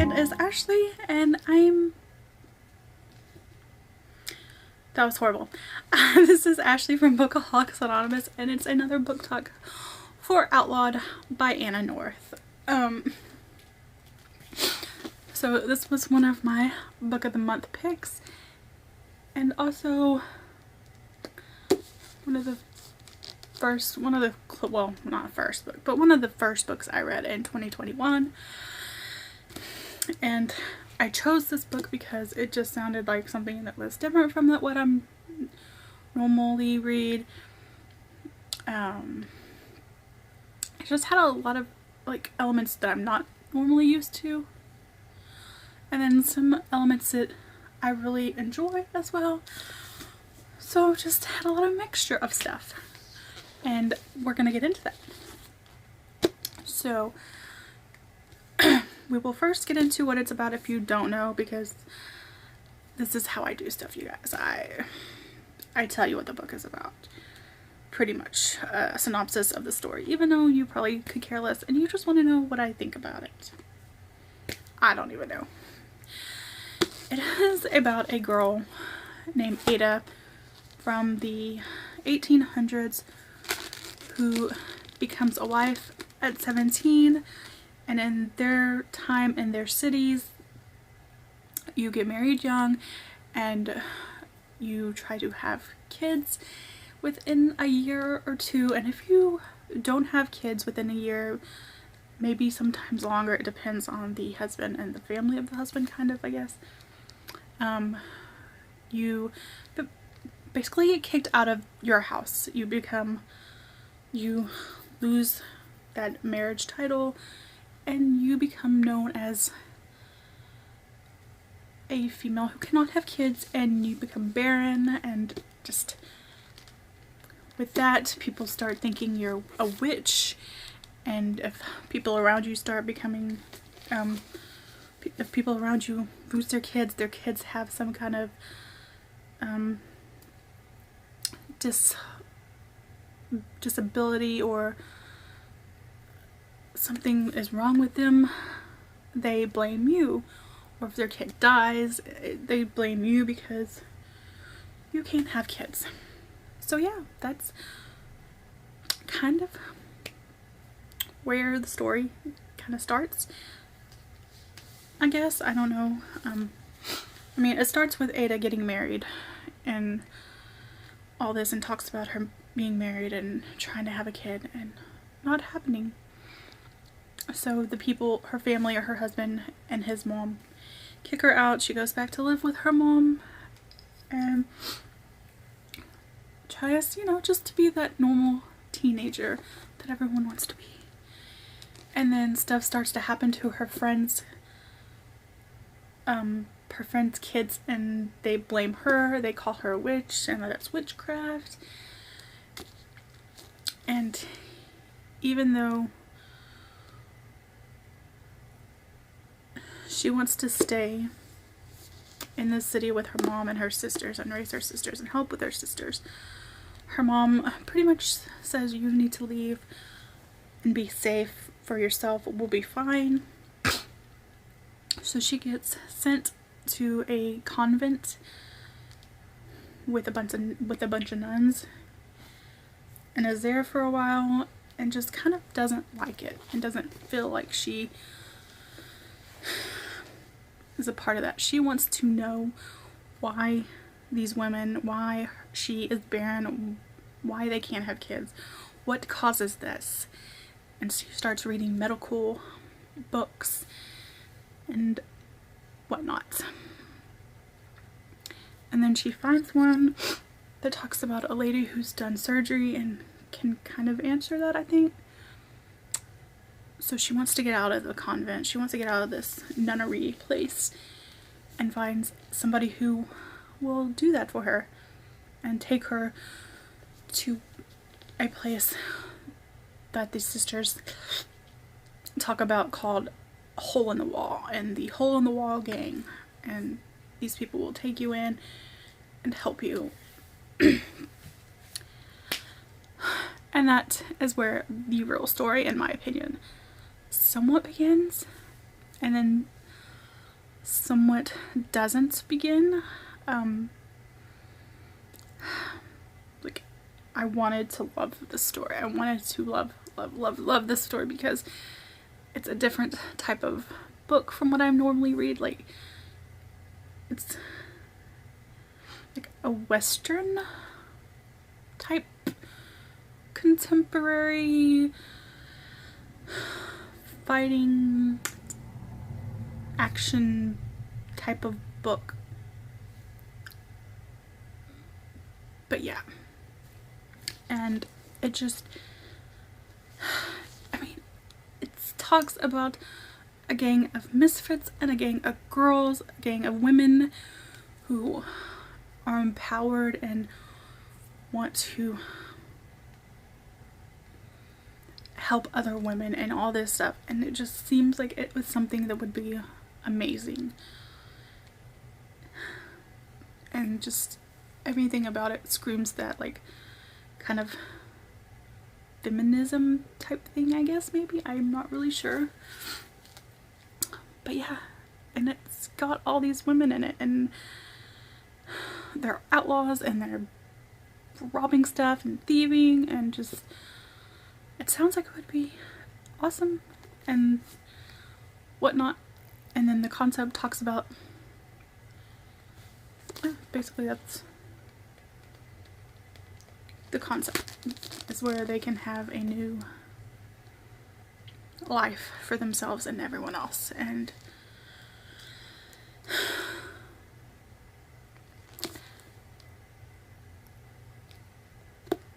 name is Ashley, and that was horrible. This is Ashley from Bookaholics Anonymous, and it's another book talk for Outlawed by Anna North. So this was one of my book of the month picks, and also one of the first books I read in 2021. And I chose this book because it just sounded like something that was different from what I'm normally read. It just had a lot of like elements that I'm not normally used to, and then some elements that I really enjoy as well. So just had a lot of mixture of stuff, and we're gonna get into that. So we will first get into what it's about if you don't know, because this is how I do stuff, you guys. I tell you what the book is about. Pretty much a synopsis of the story, even though you probably could care less and you just want to know what I think about it. I don't even know. It is about a girl named Ada from the 1800s who becomes a wife at 17, and in their time in their cities you get married young and you try to have kids within a year or two, and if you don't have kids within a year, maybe sometimes longer, it depends on the husband and the family of the husband, kind of, I guess, you basically get kicked out of your house. You lose that marriage title and you become known as a female who cannot have kids, and you become barren, and just with that people start thinking you're a witch. And if people around you start becoming if people around you lose their kids have some kind of disability, or something is wrong with them, they blame you. Or if their kid dies, they blame you because you can't have kids. So yeah, that's kind of where the story kind of starts, I guess. I don't know. I mean, it starts with Ada getting married and all this, and talks about her being married and trying to have a kid and not happening. So the people, her family, or her husband and his mom, kick her out. She goes back to live with her mom and tries, just to be that normal teenager that everyone wants to be. And then stuff starts to happen to her friends' kids, and they blame her. They call her a witch, and that's witchcraft. And even though she wants to stay in the city with her mom and her sisters and raise her sisters and help with her sisters, her mom pretty much says, you need to leave and be safe for yourself. We'll be fine. So she gets sent to a convent with a bunch of nuns, and is there for a while, and just kind of doesn't like it and doesn't feel like she is a part of that. She wants to know why these women, why she is barren, why they can't have kids, what causes this. And she starts reading medical books and whatnot. And then she finds one that talks about a lady who's done surgery and can kind of answer that, I think. So she wants to get out of the convent. She wants to get out of this nunnery place and finds somebody who will do that for her and take her to a place that the sisters talk about called Hole in the Wall, and the Hole in the Wall gang. And these people will take you in and help you. And that is where the real story, in my opinion, somewhat begins. And then somewhat doesn't begin. Like, I wanted to love the story. I wanted to love this story because it's a different type of book from what I normally read. Like, it's like a Western type contemporary fighting action type of book. But yeah, and it just, I mean, it talks about a gang of misfits and a gang of girls, a gang of women who are empowered and want to help other women and all this stuff, and it just seems like it was something that would be amazing, and just everything about it screams that, like, kind of feminism type thing, I guess. Maybe, I'm not really sure, but yeah, and it's got all these women in it, and they're outlaws and they're robbing stuff and thieving, and just, it sounds like it would be awesome and whatnot. And then the concept talks about, basically that's the concept, is where they can have a new life for themselves and everyone else. And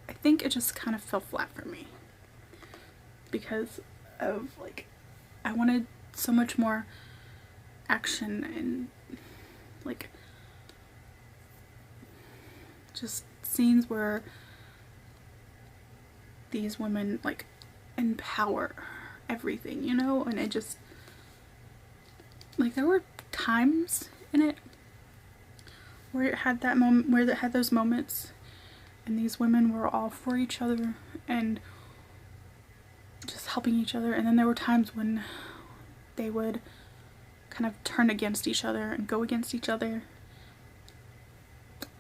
I think it just kind of fell flat for me because of, like, I wanted so much more action and, like, just scenes where these women, like, empower everything, you know? And it just, like, there were times in it where it had that moment, where it had those moments, and these women were all for each other and just helping each other. And then there were times when they would kind of turn against each other and go against each other,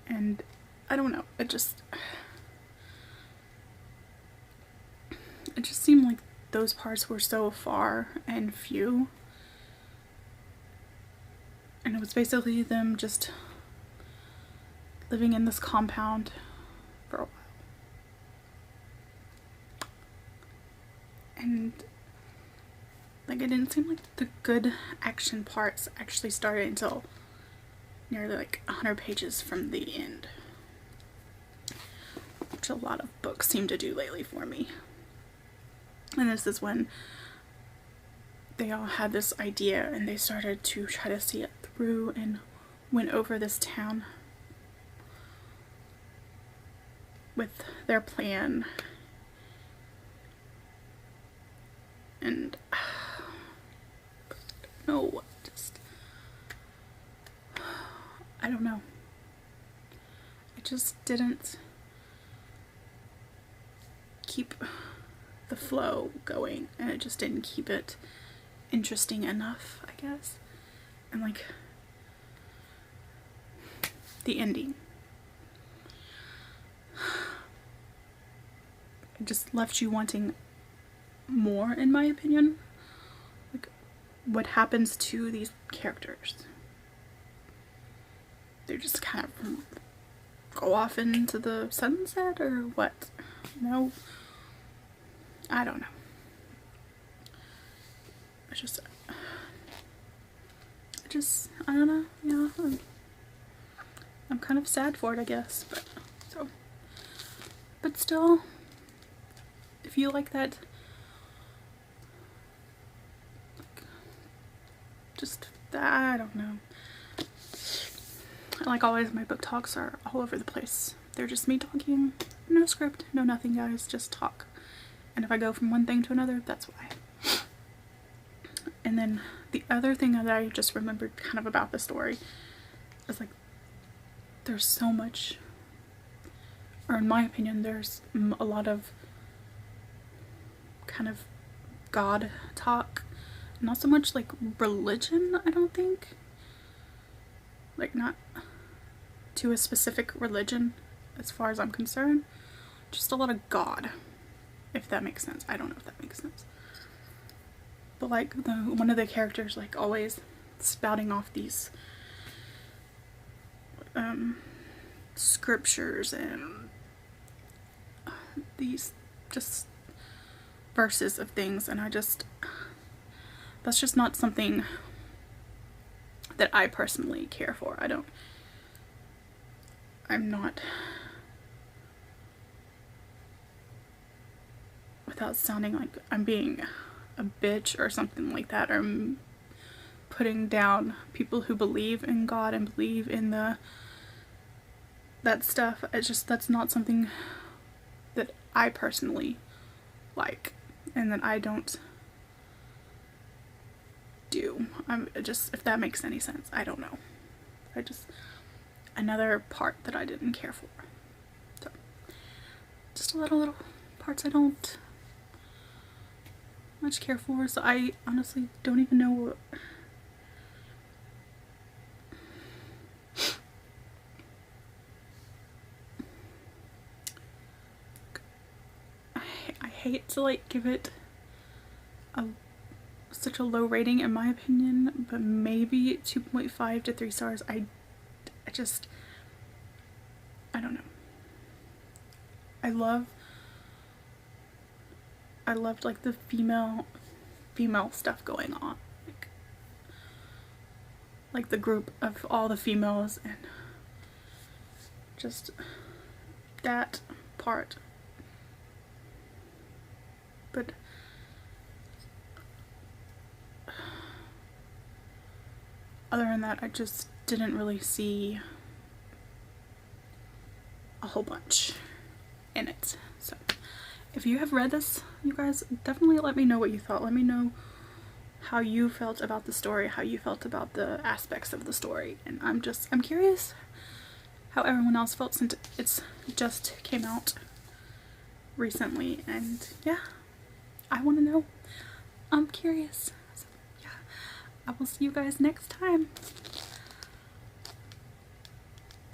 and I don't know, it just seemed like those parts were so far and few, and it was basically them just living in this compound for a while. And, like, it didn't seem like the good action parts actually started until nearly, like, 100 pages from the end, which a lot of books seem to do lately for me. And this is when they all had this idea and they started to try to see it through and went over this town with their plan. And no, just, I don't know. It just didn't keep the flow going, and it just didn't keep it interesting enough, I guess. And, like, the ending, it just left you wanting more, in my opinion. Like, what happens to these characters? They just kind of go off into the sunset, or what? No, I don't know. I don't know, you know, I'm kind of sad for it, I guess, but still, if you like that, just, I don't know. Like always, my book talks are all over the place. They're just me talking, no script, no nothing, guys, just talk. And if I go from one thing to another, that's why. And then the other thing that I just remembered kind of about the story is, like, there's so much, or in my opinion, there's a lot of kind of God talk. Not so much, like, religion, I don't think. like not to a specific religion as far as I'm concerned, just a lot of God, if that makes sense. I don't know if that makes sense. But like one of the characters like always spouting off these scriptures and these just verses of things, and that's just not something that I personally care for. I'm not, without sounding like I'm being a bitch or something like that, or I'm putting down people who believe in God and believe in that stuff. That's not something that I personally like, and that I don't do. If that makes any sense, I don't know. Another part that I didn't care for. So, just a lot of little parts I don't much care for, so I honestly don't even know what... I hate to like give it such a low rating in my opinion, but maybe 2.5 to 3 stars. I don't know. I loved like the female stuff going on, like the group of all the females, and just that part. But other than that, I just didn't really see a whole bunch in it. So if you have read this, you guys, definitely let me know what you thought. Let me know how you felt about the story, how you felt about the aspects of the story. And I'm curious how everyone else felt, since it's just came out recently. And yeah, I want to know. I'm curious. So yeah, I will see you guys next time.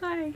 Bye.